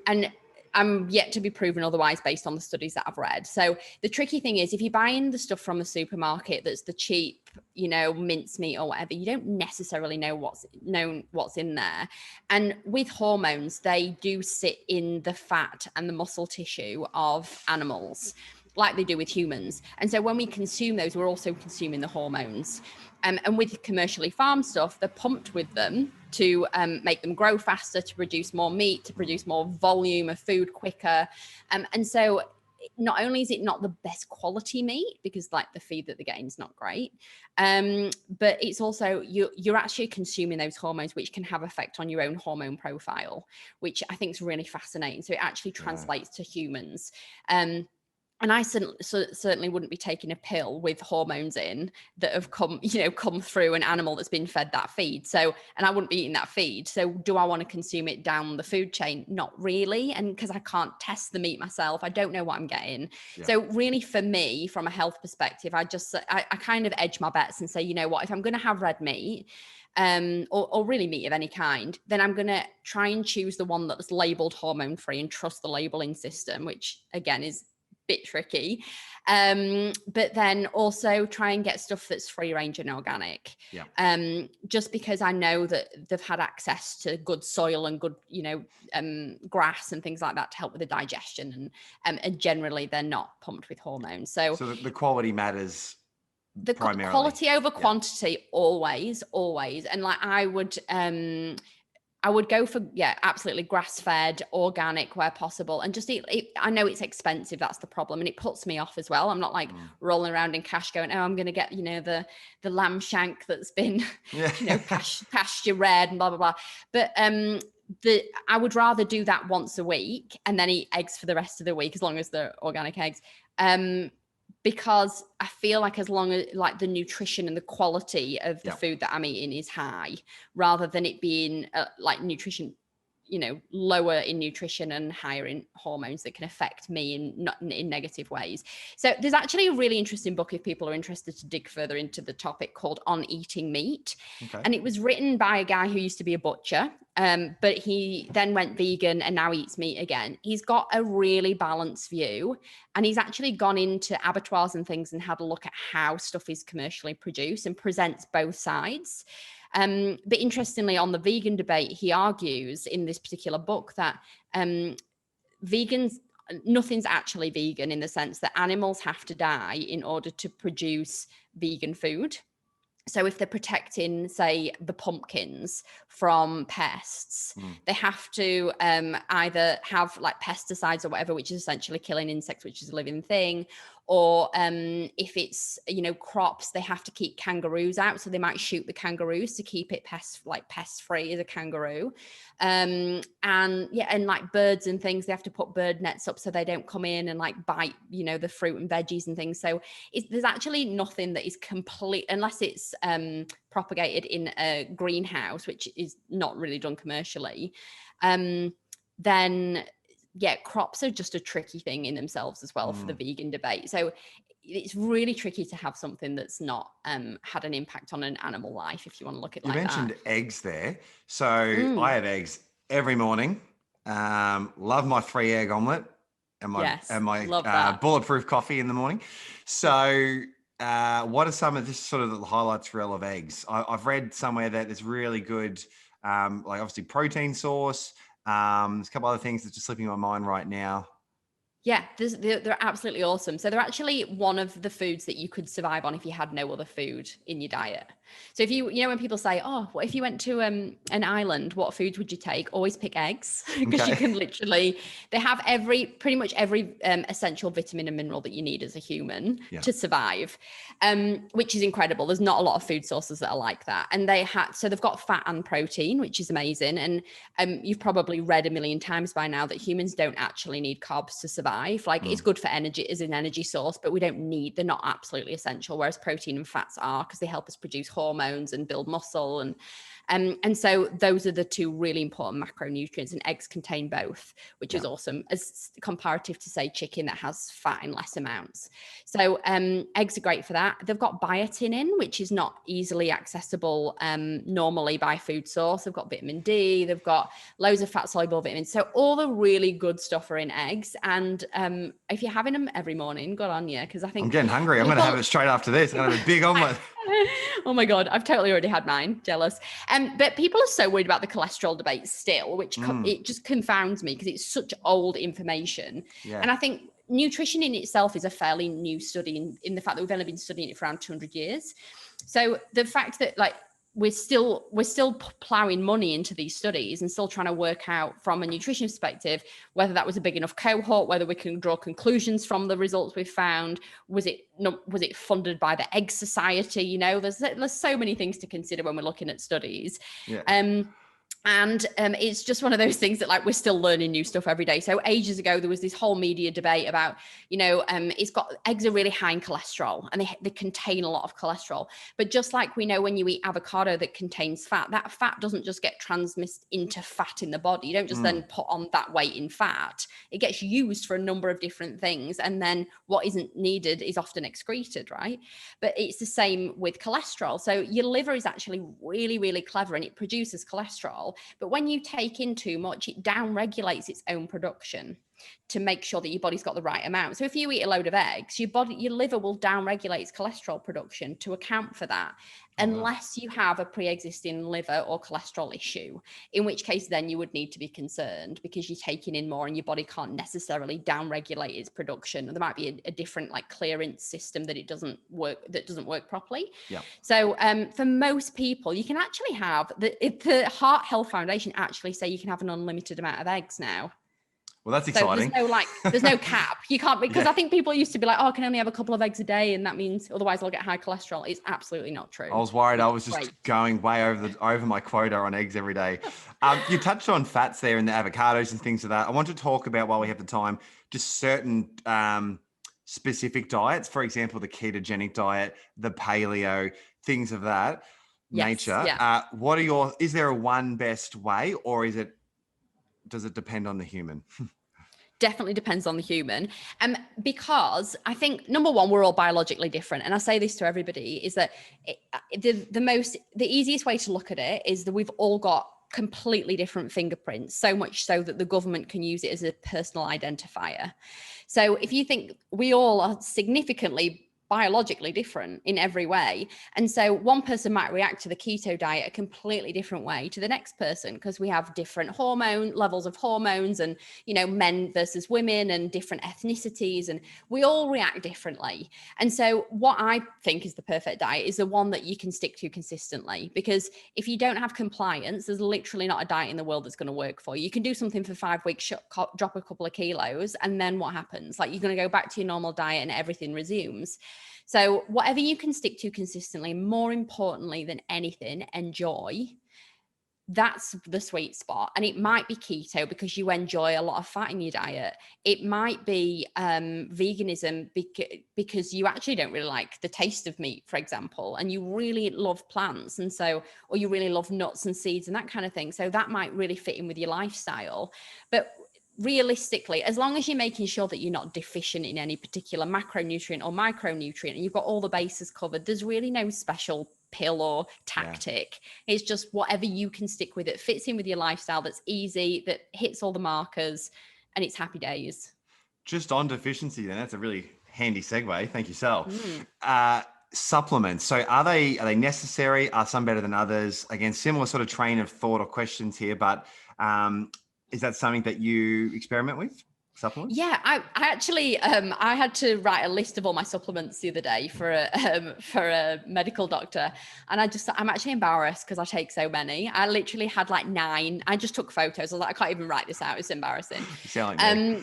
I'm yet to be proven otherwise based on the studies that I've read. So the tricky thing is, if you buy in the stuff from the supermarket that's the cheap, mincemeat or whatever, you don't necessarily know what's in there. And with hormones, they do sit in the fat and the muscle tissue of animals, like they do with humans. And so when we consume those, we're also consuming the hormones. And with commercially farmed stuff, they're pumped with them to make them grow faster, to produce more meat, to produce more volume of food quicker. And so not only is it not the best quality meat, because like the feed that they're getting is not great, but it's also you're actually consuming those hormones, which can have effect on your own hormone profile, which I think is really fascinating. So it actually translates to humans. And I certainly wouldn't be taking a pill with hormones in that have come through an animal that's been fed that feed. So, and I wouldn't be eating that feed. So do I want to consume it down the food chain? Not really. And because I can't test the meat myself, I don't know what I'm getting. Yeah. So really for me, from a health perspective, I kind of edge my bets and say, you know what, if I'm going to have red meat, or really meat of any kind, then I'm going to try and choose the one that's labeled hormone free and trust the labeling system, which again is bit tricky, but then also try and get stuff that's free range and organic. Just because I know that they've had access to good soil and good grass and things like that to help with the digestion, and generally they're not pumped with hormones. So the quality matters. The quality over quantity, always. And like I would go for, absolutely grass-fed, organic where possible, and just eat. I know it's expensive. That's the problem. And it puts me off as well. I'm not like rolling around in cash going, I'm going to get, the lamb shank that's been, pasture red and blah, blah, blah. But I would rather do that once a week and then eat eggs for the rest of the week, as long as they're organic eggs. Because I feel like as long as like the nutrition and the quality of the food that I'm eating is high, rather than it being like nutrition, lower in nutrition and higher in hormones that can affect me in negative ways. So there's actually a really interesting book, if people are interested to dig further into the topic, called On Eating Meat. Okay. And it was written by a guy who used to be a butcher, but he then went vegan and now eats meat again. He's got a really balanced view, and he's actually gone into abattoirs and things and had a look at how stuff is commercially produced and presents both sides. But interestingly, on the vegan debate, he argues in this particular book that nothing's actually vegan, in the sense that animals have to die in order to produce vegan food. So if they're protecting, say, the pumpkins from pests, they have to either have like pesticides or whatever, which is essentially killing insects, which is a living thing. Or if it's, crops, they have to keep kangaroos out. So they might shoot the kangaroos to keep it pest free as a kangaroo. And like birds and things, they have to put bird nets up so they don't come in and like bite, the fruit and veggies and things. So there's actually nothing that is complete, unless it's propagated in a greenhouse, which is not really done commercially. Then crops are just a tricky thing in themselves as well for the vegan debate. So it's really tricky to have something that's not had an impact on an animal life, if you want to look at it like that. You mentioned eggs there. So I have eggs every morning. Love my 3-egg omelette and my bulletproof coffee in the morning. So what are some of this sort of the highlights reel of eggs? I've read somewhere that it's really good, like obviously protein source. There's a couple other things that's just slipping my mind right now. Yeah, they're absolutely awesome. So they're actually one of the foods that you could survive on if you had no other food in your diet. So if when people say, what if you went to an island, what foods would you take? Always pick eggs, because you can they have pretty much every essential vitamin and mineral that you need as a human to survive, which is incredible. There's not a lot of food sources that are like that. And so they've got fat and protein, which is amazing. And you've probably read a million times by now that humans don't actually need carbs to survive. Like it's good for energy as an energy source, but they're not absolutely essential. Whereas protein and fats are, because they help us produce hormones and build muscle. And so those are the two really important macronutrients, and eggs contain both, which is awesome, as comparative to, say, chicken that has fat in less amounts. So eggs are great for that. They've got biotin in, which is not easily accessible normally by food source. They've got vitamin D, they've got loads of fat soluble vitamins. So all the really good stuff are in eggs. And if you're having them every morning, good on you, because I think I'm getting hungry. I'm going to have it straight after this. I'm going to have a big omelette. Oh my God, I've totally already had mine. Jealous. But people are so worried about the cholesterol debate still, which it just confounds me because it's such old information. Yeah. And I think nutrition in itself is a fairly new study in the fact that we've only been studying it for around 200 years. So the fact that like we're still plowing money into these studies and still trying to work out from a nutrition perspective whether that was a big enough cohort, whether we can draw conclusions from the results we've found. Was it funded by the Egg Society? You know, there's so many things to consider when we're looking at studies. Yeah. And it's just one of those things that like we're still learning new stuff every day. So ages ago, there was this whole media debate about, you know, eggs are really high in cholesterol and they contain a lot of cholesterol. But just like we know when you eat avocado that contains fat, that fat doesn't just get transmitted into fat in the body. You don't just then put on that weight in fat. It gets used for a number of different things. And then what isn't needed is often excreted, right? But it's the same with cholesterol. So your liver is actually really, really clever and it produces cholesterol. But when you take in too much, it downregulates its own production to make sure that your body's got the right amount. So if you eat a load of eggs, your liver will downregulate its cholesterol production to account for that, unless you have a pre-existing liver or cholesterol issue, in which case then you would need to be concerned because you're taking in more and your body can't necessarily downregulate its production. There might be a different like clearance system that doesn't work properly. Yeah. So for most people, you can actually have the Heart Health Foundation actually say you can have an unlimited amount of eggs now. Well, that's exciting. So there's no cap. You can't, because I think people used to be like, oh, I can only have a couple of eggs a day. And that means otherwise I'll get high cholesterol. It's absolutely not true. I was worried I was just going way over my quota on eggs every day. You touched on fats there and the avocados and things like that. I want to talk about, while we have the time, just certain specific diets. For example, the ketogenic diet, the paleo, things of that nature. Yeah. Is there a one best way, or does it depend on the human? Definitely depends on the human. Because I think, number one, we're all biologically different. And I say this to everybody, is that the easiest way to look at it is that we've all got completely different fingerprints, so much so that the government can use it as a personal identifier. So if you think we all are significantly biologically different in every way. And so one person might react to the keto diet a completely different way to the next person, because we have different levels of hormones and, you know, men versus women and different ethnicities, and we all react differently. And so what I think is the perfect diet is the one that you can stick to consistently, because if you don't have compliance, there's literally not a diet in the world that's going to work for you. You can do something for 5 weeks, drop a couple of kilos, and then what happens? Like, you're going to go back to your normal diet and everything resumes. So whatever you can stick to consistently, more importantly than anything, enjoy. That's the sweet spot. And it might be keto because you enjoy a lot of fat in your diet. It might be veganism because you actually don't really like the taste of meat, for example, and you really love plants. And so, or you really love nuts and seeds and that kind of thing. So that might really fit in with your lifestyle. But realistically, as long as you're making sure that you're not deficient in any particular macronutrient or micronutrient and you've got all the bases covered, there's really no special pill or tactic. Yeah. It's just whatever you can stick with, it fits in with your lifestyle, that's easy, that hits all the markers, and it's happy days. Just on deficiency then, that's a really handy segue. Thank you, Sal. Supplements. So are they necessary? Are some better than others? Again, similar sort of train of thought or questions here, but is that something that you experiment with? Supplements? Yeah, I actually I had to write a list of all my supplements the other day for a medical doctor, and I'm actually embarrassed because I take so many. I literally had like 9. I just took photos. I was like, I can't even write this out. It's embarrassing. You sound like me.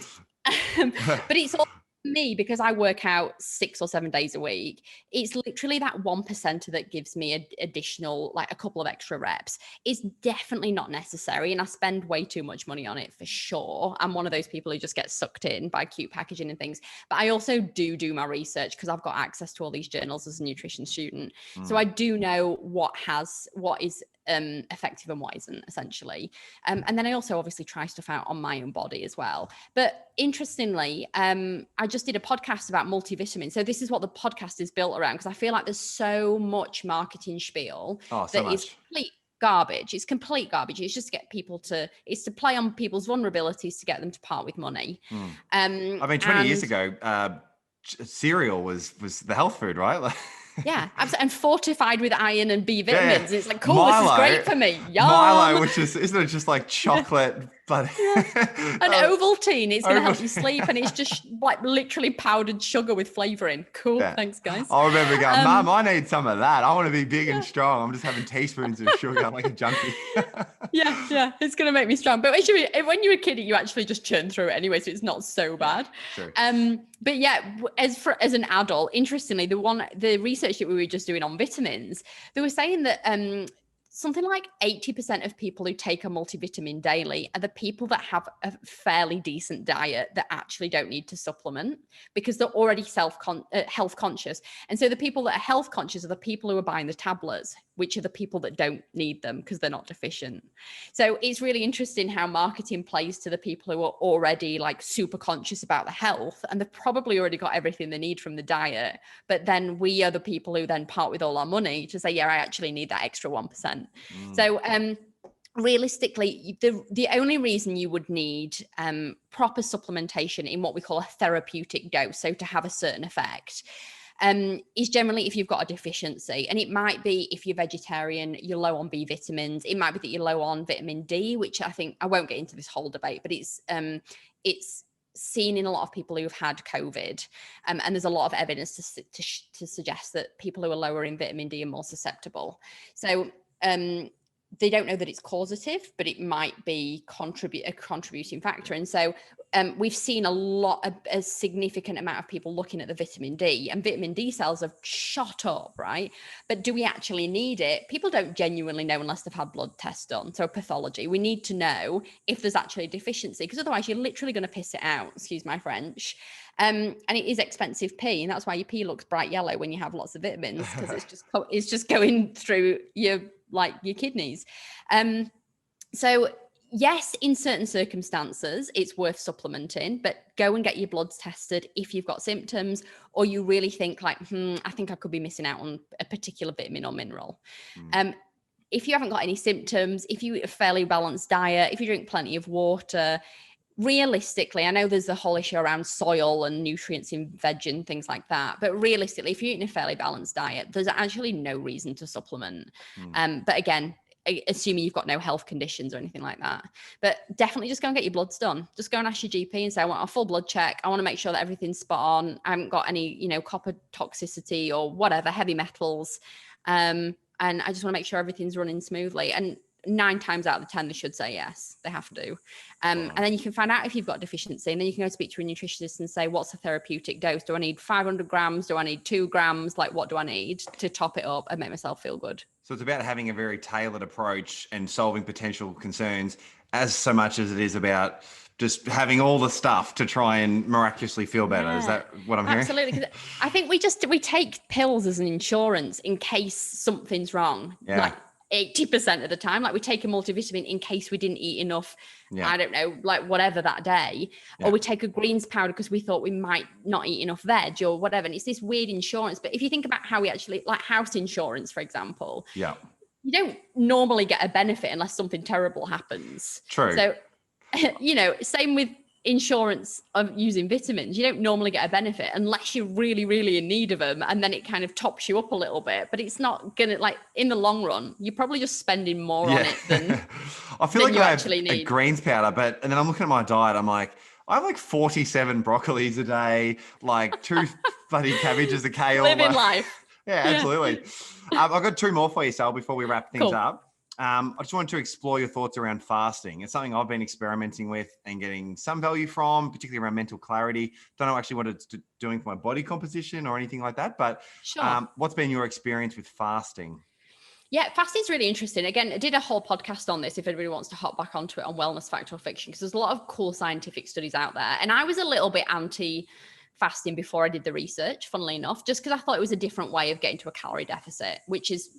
But it's all, for me, because I work out 6 or 7 days a week, it's literally that 1% that gives me an additional, like a couple of extra reps. It's definitely not necessary. And I spend way too much money on it for sure. I'm one of those people who just get sucked in by cute packaging and things. But I also do my research because I've got access to all these journals as a nutrition student. So I do know what is effective and what isn't, essentially. And then I also obviously try stuff out on my own body as well. But interestingly, I just did a podcast about multivitamins. So this is what the podcast is built around, because I feel like there's so much marketing spiel is complete garbage. It's complete garbage. It's just to get people it's to play on people's vulnerabilities to get them to part with money. I mean, 20 years ago, cereal was the health food, right? Yeah, absolutely. And fortified with iron and B vitamins. Yeah. It's like, cool, Milo, this is great for me. Yum. Milo, which isn't it just like chocolate? But an Ovaltine, it's going to help you sleep, and it's just like literally powdered sugar with flavoring. Cool, thanks guys. I remember going, Mum, I need some of that. I want to be big and strong. I'm just having teaspoons of sugar like a junkie. yeah, it's going to make me strong. But when you're a kid, you actually just churn through it anyway, so it's not so bad. True. But yeah, as an adult, interestingly, the research that we were just doing on vitamins, they were saying that something like 80% of people who take a multivitamin daily are the people that have a fairly decent diet that actually don't need to supplement, because they're already health conscious. And so the people that are health conscious are the people who are buying the tablets, which are the people that don't need them because they're not deficient. So it's really interesting how marketing plays to the people who are already like super conscious about the health, and they've probably already got everything they need from the diet. But then we are the people who then part with all our money to say, yeah, I actually need that extra 1%. So realistically, the only reason you would need proper supplementation in what we call a therapeutic dose, so to have a certain effect, is generally if you've got a deficiency. And it might be, if you're vegetarian, you're low on B vitamins. It might be that you're low on vitamin D, which I won't get into this whole debate, but it's seen in a lot of people who've had COVID. And there's a lot of evidence to suggest that people who are lower in vitamin D are more susceptible. So they don't know that it's causative, but it might be a contributing factor. And so we've seen a significant amount of people looking at the vitamin D, and vitamin D cells have shot up, right? But do we actually need it? People don't genuinely know unless they've had blood tests done. So pathology, we need to know if there's actually a deficiency, because otherwise you're literally going to piss it out, excuse my French. And it is expensive pee, and that's why your pee looks bright yellow when you have lots of vitamins, because it's just going through your kidneys. So yes, in certain circumstances, it's worth supplementing, but go and get your bloods tested if you've got symptoms, or you really think like, I think I could be missing out on a particular vitamin or mineral. If you haven't got any symptoms, if you eat a fairly balanced diet, if you drink plenty of water, realistically, I know there's the whole issue around soil and nutrients in veg and things like that, but realistically, if you're eating a fairly balanced diet, there's actually no reason to supplement. But again, assuming you've got no health conditions or anything like that. But definitely just go and get your bloods done. Just go and ask your GP and say, I want a full blood check. I want to make sure that everything's spot on. I haven't got any, copper toxicity or whatever, heavy metals. And I just want to make sure everything's running smoothly. And 9 times out of 10, they should say yes. They have to. And then you can find out if you've got deficiency, and then you can go speak to a nutritionist and say, what's a therapeutic dose? Do I need 500 grams? Do I need 2 grams? Like, what do I need to top it up and make myself feel good? So it's about having a very tailored approach and solving potential concerns, as so much as it is about just having all the stuff to try and miraculously feel better. Is that what I'm hearing? Absolutely. Because I think we take pills as an insurance in case something's wrong. Yeah. Like 80% of the time, like we take a multivitamin in case we didn't eat enough, I don't know, like whatever that day, or we take a greens powder because we thought we might not eat enough veg or whatever. And it's this weird insurance. But if you think about how we actually, like house insurance, for example, you don't normally get a benefit unless something terrible happens. True. So, same with insurance of using vitamins. You don't normally get a benefit unless you're really, really in need of them, and then it kind of tops you up a little bit, but it's not gonna, like, in the long run, you're probably just spending more on it than I feel like you I actually have need. A greens powder, and then I'm looking at my diet, I'm like, I have like 47 broccolis a day, like 2 bloody cabbages of kale. Living life. Yeah, absolutely. I've got 2 more for you, Sal, before we wrap things up. I just wanted to explore your thoughts around fasting. It's something I've been experimenting with and getting some value from, particularly around mental clarity. Don't know actually what it's doing for my body composition or anything like that, but Sure. what's been your experience with fasting? Yeah, fasting is really interesting. Again, I did a whole podcast on this if anybody wants to hop back onto it on wellness, fact or fiction, because there's a lot of cool scientific studies out there. And I was a little bit anti fasting before I did the research, funnily enough, just because I thought it was a different way of getting to a calorie deficit, which is,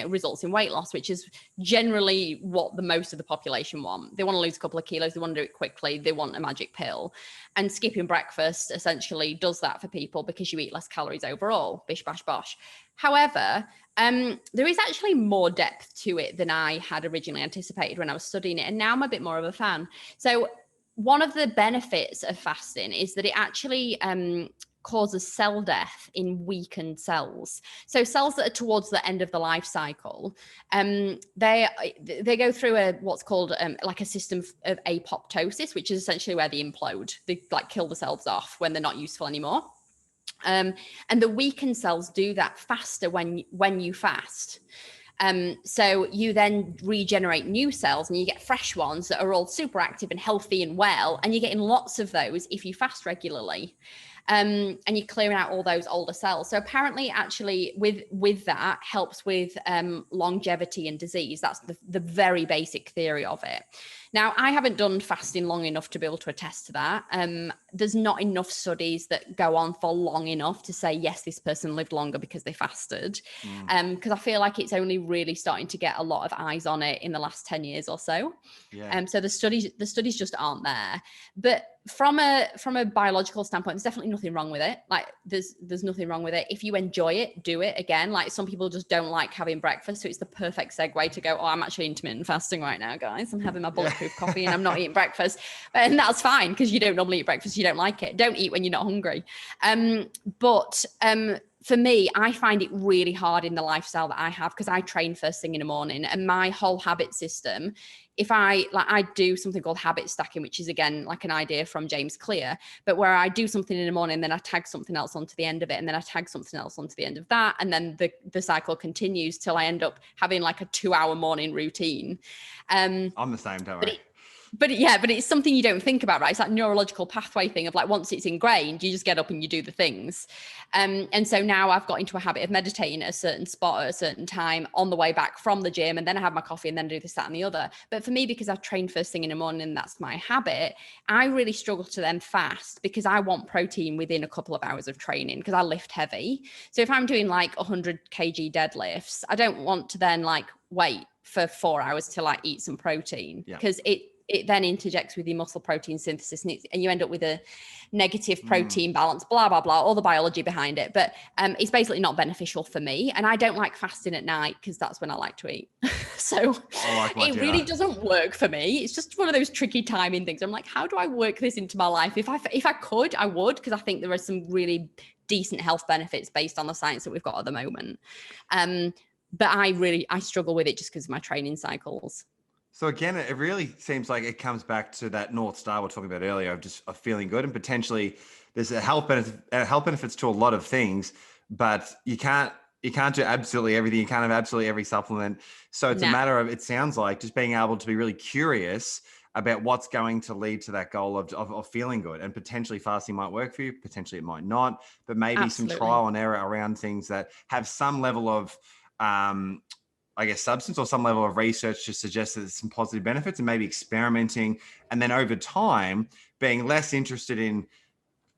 results in weight loss, which is generally what the most of the population want. They want to lose a couple of kilos. They want to do it quickly. They want a magic pill. And skipping breakfast essentially does that for people because you eat less calories overall. Bish, bash, bosh. However, there is actually more depth to it than I had originally anticipated when I was studying it. And now I'm a bit more of a fan. So one of the benefits of fasting is that it actually causes cell death in weakened cells. So cells that are towards the end of the life cycle, they go through what's called like a system of apoptosis, which is essentially where they implode. They like kill the cells off when they're not useful anymore. And the weakened cells do that faster when you fast. So you then regenerate new cells and you get fresh ones that are all super active and healthy and well, and you're getting lots of those if you fast regularly. And you're clearing out all those older cells. So apparently actually with that helps with longevity and disease. That's the very basic theory of it. Now, I haven't done fasting long enough to be able to attest to that. There's not enough studies that go on for long enough to say, yes, this person lived longer because they fasted. Because I feel like it's only really starting to get a lot of eyes on it in the last 10 years or so. Yeah. So the studies just aren't there. But from a biological standpoint, there's definitely nothing wrong with it. Like there's nothing wrong with it. If you enjoy it, do it. Again, like some people just don't like having breakfast. So it's the perfect segue to go, oh, I'm actually intermittent fasting right now, guys. I'm having my bulletproof coffee and I'm not eating breakfast. And that's fine because you don't normally eat breakfast. You don't like it. Don't eat when you're not hungry. But for me, I find it really hard in the lifestyle that I have because I train first thing in the morning, and my whole habit system, if I do something called habit stacking, which is again like an idea from James Clear, but where I do something in the morning, then I tag something else onto the end of it, and then I tag something else onto the end of that, and then the cycle continues till I end up having like a 2-hour morning routine. I'm the same, don't worry. But it's something you don't think about, right? It's that neurological pathway thing of like, once it's ingrained, you just get up and you do the things. And so now I've got into a habit of meditating at a certain spot at a certain time on the way back from the gym, and then I have my coffee and then do this, that, and the other. But for me, because I've trained first thing in the morning, and that's my habit, I really struggle to then fast because I want protein within a couple of hours of training because I lift heavy. So if I'm doing like 100 kg deadlifts, I don't want to then like wait for 4 hours to like eat some protein because it then interjects with your muscle protein synthesis and you end up with a negative protein balance, blah, blah, blah, all the biology behind it. But it's basically not beneficial for me. And I don't like fasting at night because that's when I like to eat. So it really doesn't work for me. It's just one of those tricky timing things. I'm like, how do I work this into my life? If I could, I would, because I think there are some really decent health benefits based on the science that we've got at the moment. But I struggle with it just because of my training cycles. So again, it really seems like it comes back to that North Star we're talking about earlier of feeling good, and potentially there's a health benefits to a lot of things, but you can't do absolutely everything. You can't have absolutely every supplement. So it's a matter of, it sounds like, just being able to be really curious about what's going to lead to that goal of feeling good. And potentially fasting might work for you, potentially it might not, but maybe some trial and error around things that have some level of substance or some level of research to suggest that there's some positive benefits, and maybe experimenting. And then over time, being less interested in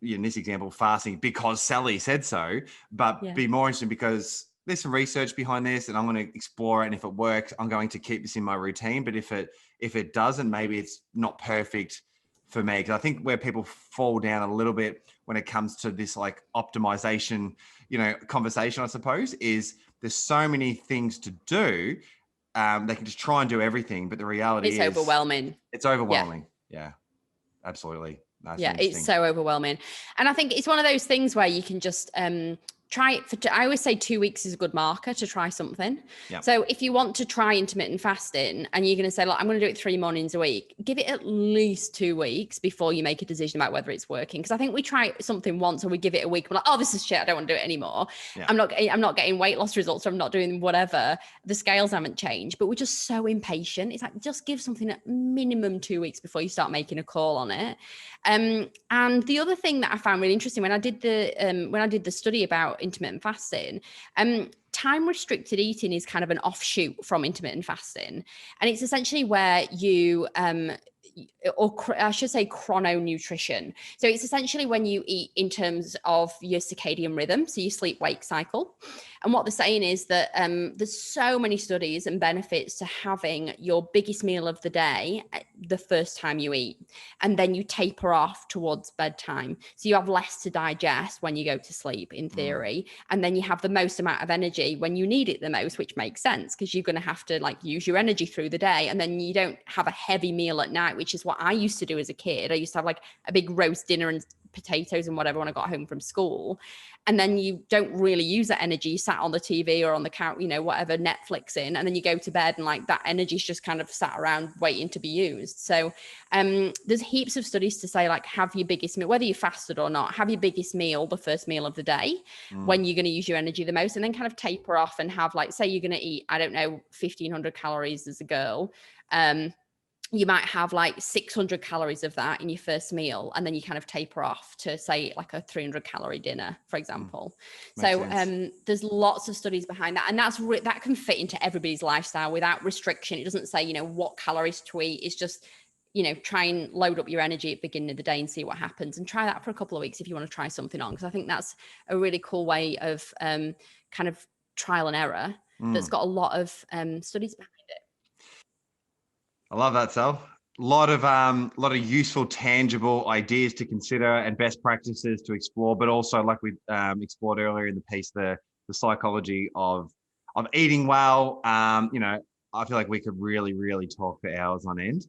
this example, fasting because Sally said so, but be more interested because there's some research behind this and I'm going to explore it. And if it works, I'm going to keep this in my routine. But if it doesn't, maybe it's not perfect for me. Because I think where people fall down a little bit when it comes to this like optimization, conversation, I suppose, is there's so many things to do. They can just try and do everything, but the reality is overwhelming. It's overwhelming. Yeah, absolutely. It's so overwhelming. And I think it's one of those things where you can just try it for, I always say 2 weeks is a good marker to try something. Yeah. So if you want to try intermittent fasting and you're going to say, look, I'm going to do it 3 mornings a week, give it at least 2 weeks before you make a decision about whether it's working. Because I think we try something once or we give it a week. We're like, oh, this is shit. I don't want to do it anymore. Yeah. I'm not getting weight loss results, or I'm not doing whatever. The scales haven't changed, but we're just so impatient. It's like, just give something at minimum 2 weeks before you start making a call on it. And the other thing that I found really interesting when I did the study about intermittent fasting, time restricted eating is kind of an offshoot from intermittent fasting, and it's essentially where you or I should say chrononutrition. So it's essentially when you eat in terms of your circadian rhythm, so your sleep wake cycle. And what they're saying is that there's so many studies and benefits to having your biggest meal of the day the first time you eat, and then you taper off towards bedtime. So you have less to digest when you go to sleep, in theory, and then you have the most amount of energy when you need it the most, which makes sense because you're going to have to like use your energy through the day, and then you don't have a heavy meal at night, which is what I used to do as a kid. I used to have like a big roast dinner and potatoes and whatever when I got home from school. And then you don't really use that energy. You sat on the TV or on the couch, whatever, Netflix in, and then you go to bed and like that energy's just kind of sat around waiting to be used. So there's heaps of studies to say like have your biggest meal, whether you fasted or not, have your biggest meal, the first meal of the day when you're going to use your energy the most, and then kind of taper off and have like, say you're going to eat, I don't know, 1,500 calories as a girl. You might have like 600 calories of that in your first meal, and then you kind of taper off to say like a 300 calorie dinner, for example. So there's lots of studies behind that, and that can fit into everybody's lifestyle without restriction. It doesn't say, what calories to eat. It's just, try and load up your energy at the beginning of the day and see what happens, and try that for a couple of weeks if you want to try something on, because I think that's a really cool way of kind of trial and error that's got a lot of studies behind it. I love that, Sal. A lot of useful, tangible ideas to consider and best practices to explore, but also like we explored earlier in the piece, the psychology of eating well. I feel like we could really, really talk for hours on end.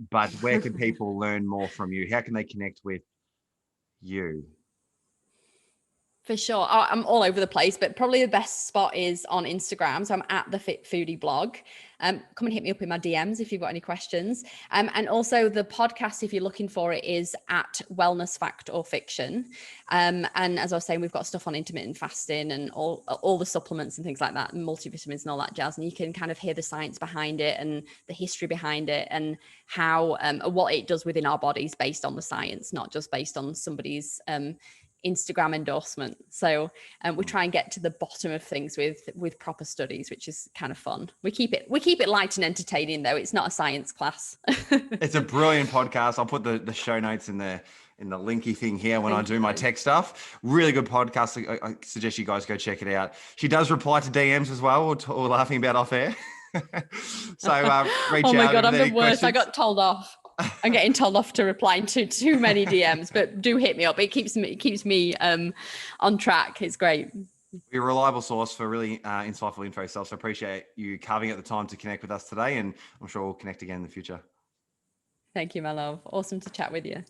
But where can people learn more from you? How can they connect with you? For sure. I'm all over the place, but probably the best spot is on Instagram. So I'm at TheFitFoodieBlog. Come and hit me up in my DMs if you've got any questions. And also the podcast, if you're looking for it, is at Wellness Fact or Fiction. And as I was saying, we've got stuff on intermittent fasting and all the supplements and things like that, and multivitamins and all that jazz. And you can kind of hear the science behind it and the history behind it and how what it does within our bodies based on the science, not just based on somebody's Instagram endorsement. So we try and get to the bottom of things with proper studies, which is kind of fun. We keep it light and entertaining, though. It's not a science class. It's a brilliant podcast. I'll put the show notes in the linky thing here when I do my tech stuff. Really good podcast. I suggest you guys go check it out. She does reply to DMs as well. We're laughing about off air. So reach out. Oh my God, I'm the questions. worst. I got told off. I'm getting told off to reply to too many DMs, but do hit me up. It keeps me on track. It's great. You're a reliable source for really insightful info, Sal. So appreciate you carving out the time to connect with us today, and I'm sure we'll connect again in the future. Thank you, my love. Awesome to chat with you.